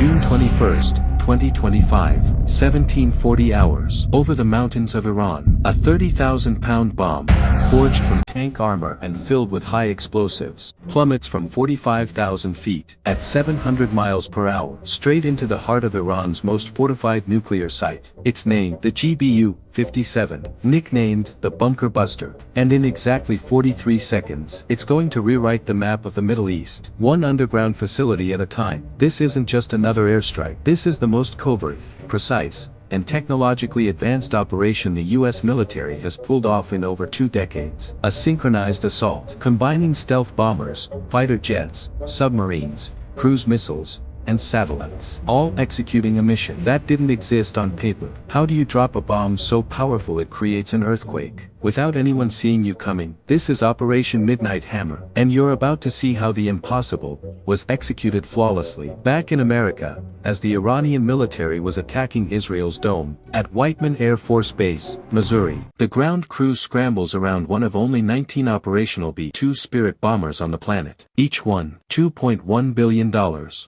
June 21, 2025, 1740 hours. Over the mountains of Iran, a 30,000-pound bomb, forged from tank armor and filled with high explosives, plummets from 45,000 feet, at 700 miles per hour, straight into the heart of Iran's most fortified nuclear site. Its name, the GBU-57, nicknamed the Bunker Buster, and in exactly 43 seconds, it's going to rewrite the map of the Middle East, one underground facility at a time. This isn't just another airstrike. This is the most covert, precise, and technologically advanced operation the U.S. military has pulled off in over 2 decades. A synchronized assault, combining stealth bombers, fighter jets, submarines, cruise missiles, and satellites, all executing a mission that didn't exist on paper. How do you drop a bomb so powerful it creates an earthquake, without anyone seeing you coming? This is Operation Midnight Hammer, and you're about to see how the impossible was executed flawlessly. Back in America, as the Iranian military was attacking Israel's dome, at Whiteman Air Force Base, Missouri, the ground crew scrambles around one of only 19 operational B-2 Spirit bombers on the planet. Each one, $2.1 billion,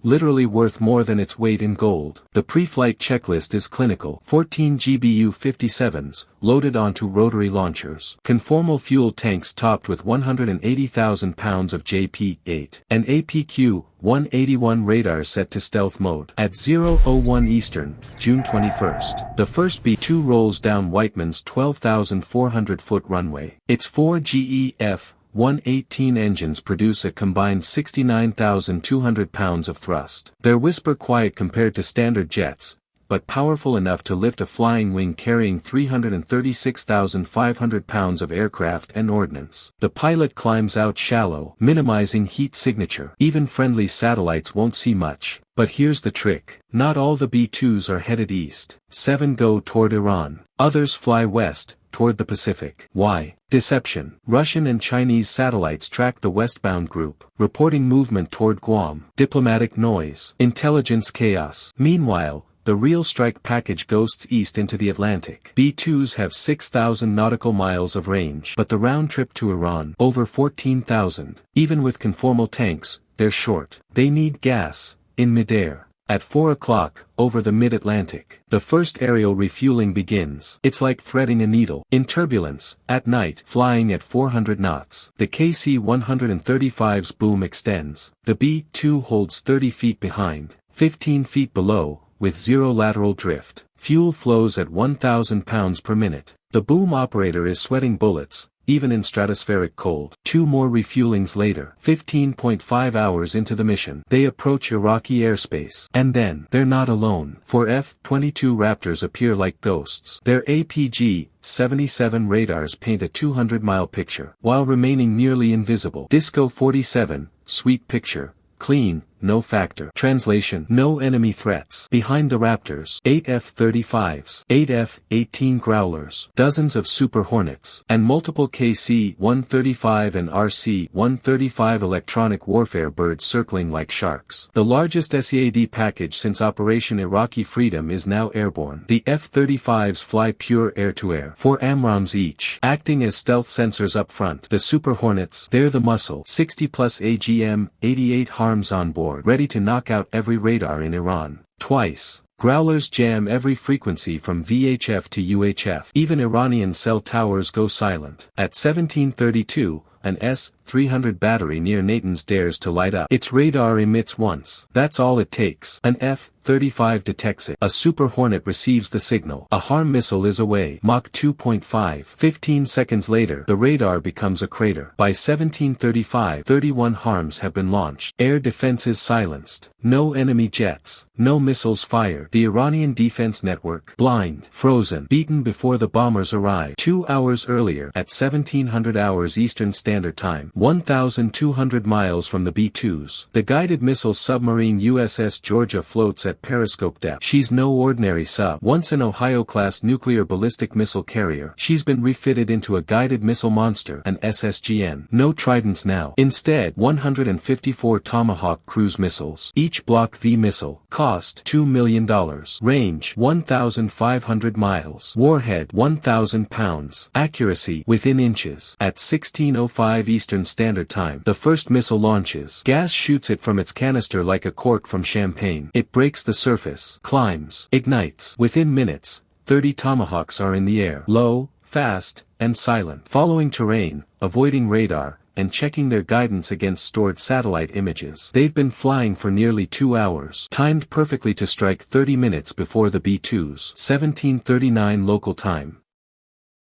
literally worth more than its weight in gold. The pre-flight checklist is clinical. 14 GBU-57s, loaded onto rotary launchers. Conformal fuel tanks topped with 180,000 pounds of JP-8. An APQ-181 radar set to stealth mode. At 0:01 Eastern, June 21st, the first B-2 rolls down Whiteman's 12,400-foot runway. Its 4 GEF-118 engines produce a combined 69,200 pounds of thrust. They're whisper quiet compared to standard jets, but powerful enough to lift a flying wing carrying 336,500 pounds of aircraft and ordnance. The pilot climbs out shallow, minimizing heat signature. Even friendly satellites won't see much. But here's the trick. Not all the B-2s are headed east. 7 go toward Iran. Others fly west, toward the Pacific. Why? Deception. Russian and Chinese satellites track the westbound group, reporting movement toward Guam. Diplomatic noise. Intelligence chaos. Meanwhile, the real strike package ghosts east into the Atlantic. B-2s have 6,000 nautical miles of range, but the round trip to Iran, over 14,000. Even with conformal tanks, they're short. They need gas, in midair. At 4 o'clock, over the mid-Atlantic, the first aerial refueling begins. It's like threading a needle. In turbulence, at night, flying at 400 knots. The KC-135's boom extends. The B-2 holds 30 feet behind, 15 feet below, with zero lateral drift. Fuel flows at 1,000 pounds per minute. The boom operator is sweating bullets, even in stratospheric cold. 2 more refuelings later, 15.5 hours into the mission, they approach Iraqi airspace. And then, they're not alone. 4 F-22 Raptors appear like ghosts. Their APG-77 radars paint a 200-mile picture, while remaining nearly invisible. Disco 47, sweet picture, clean, no factor. Translation: no enemy threats. Behind the Raptors, 8 F-35s, 8 F-18 Growlers, dozens of Super Hornets, and multiple KC-135 and RC-135 electronic warfare birds circling like sharks. The largest SEAD package since Operation Iraqi Freedom is now airborne. The F-35s fly pure air-to-air, 4 AMRAAMs each, acting as stealth sensors up front. The Super Hornets, they're the muscle, 60-plus AGM-88 HARMs on board, ready to knock out every radar in Iran. Twice. Growlers jam every frequency from VHF to UHF. Even Iranian cell towers go silent. At 1732, an S-300 battery near Natanz dares to light up. Its radar emits once. That's all it takes. An F-35 detects it. A Super Hornet receives the signal. A HARM missile is away. Mach 2.5. 15 seconds later, the radar becomes a crater. By 1735, 31 HARMs have been launched. Air defense is silenced. No enemy jets. No missiles fired. The Iranian defense network, blind, frozen, beaten before the bombers arrive. 2 hours earlier, at 1700 hours Eastern Standard Time, 1,200 miles from the B-2s, the guided missile submarine USS Georgia floats at periscope depth. She's no ordinary sub. Once an Ohio-class nuclear ballistic missile carrier, she's been refitted into a guided missile monster, an SSGN. No Tridents now. Instead, 154 Tomahawk cruise missiles. Each Block V missile. Cost $2 million. Range 1,500 miles. Warhead 1,000 pounds. Accuracy within inches. At 16:05 Eastern Eastern Standard Time. The first missile launches. Gas shoots it from its canister like a cork from champagne. It breaks the surface, climbs, ignites. Within minutes, 30 Tomahawks are in the air. Low, fast, and silent. Following terrain, avoiding radar, and checking their guidance against stored satellite images. They've been flying for nearly 2 hours, timed perfectly to strike 30 minutes before the B-2's 1739 local time.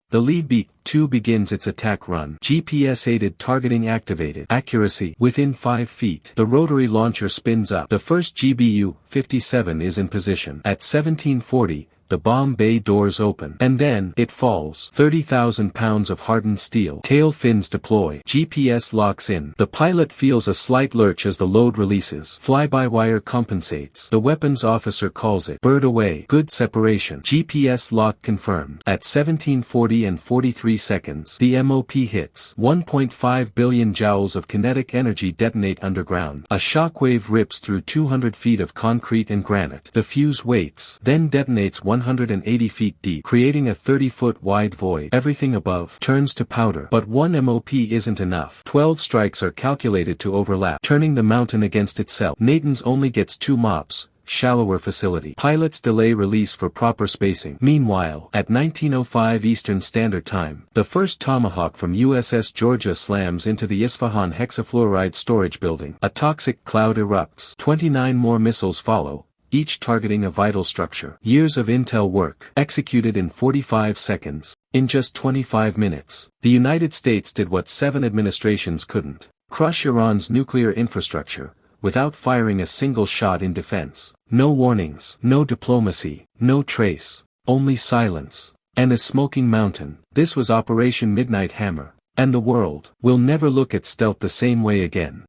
The lead B-2 begins its attack run. GPS-aided targeting activated. Accuracy within 5 feet. The rotary launcher spins up. The first GBU-57 is in position. At 1740, the bomb bay doors open. And then, it falls. 30,000 pounds of hardened steel. Tail fins deploy. GPS locks in. The pilot feels a slight lurch as the load releases. Fly-by-wire compensates. The weapons officer calls it. Bird away. Good separation. GPS lock confirmed. At 1740 and 43 seconds, the MOP hits. 1.5 billion joules of kinetic energy detonate underground. A shockwave rips through 200 feet of concrete and granite. The fuse waits, then detonates 180 feet deep, creating a 30-foot wide void. Everything above turns to powder. But one MOP isn't enough. 12 strikes are calculated to overlap, turning the mountain against itself. Natanz only gets 2 MOPs. Shallower facility. Pilots delay release for proper spacing. Meanwhile, at 19:05 Eastern Standard Time, the first Tomahawk from USS Georgia slams into the Isfahan hexafluoride storage building. A toxic cloud erupts. 29 more missiles follow, each targeting a vital structure. Years of intel work, executed in 45 seconds. In just 25 minutes, the United States did what 7 administrations couldn't: crush Iran's nuclear infrastructure, without firing a single shot in defense. No warnings, no diplomacy, no trace, only silence, and a smoking mountain. This was Operation Midnight Hammer. And the world will never look at stealth the same way again.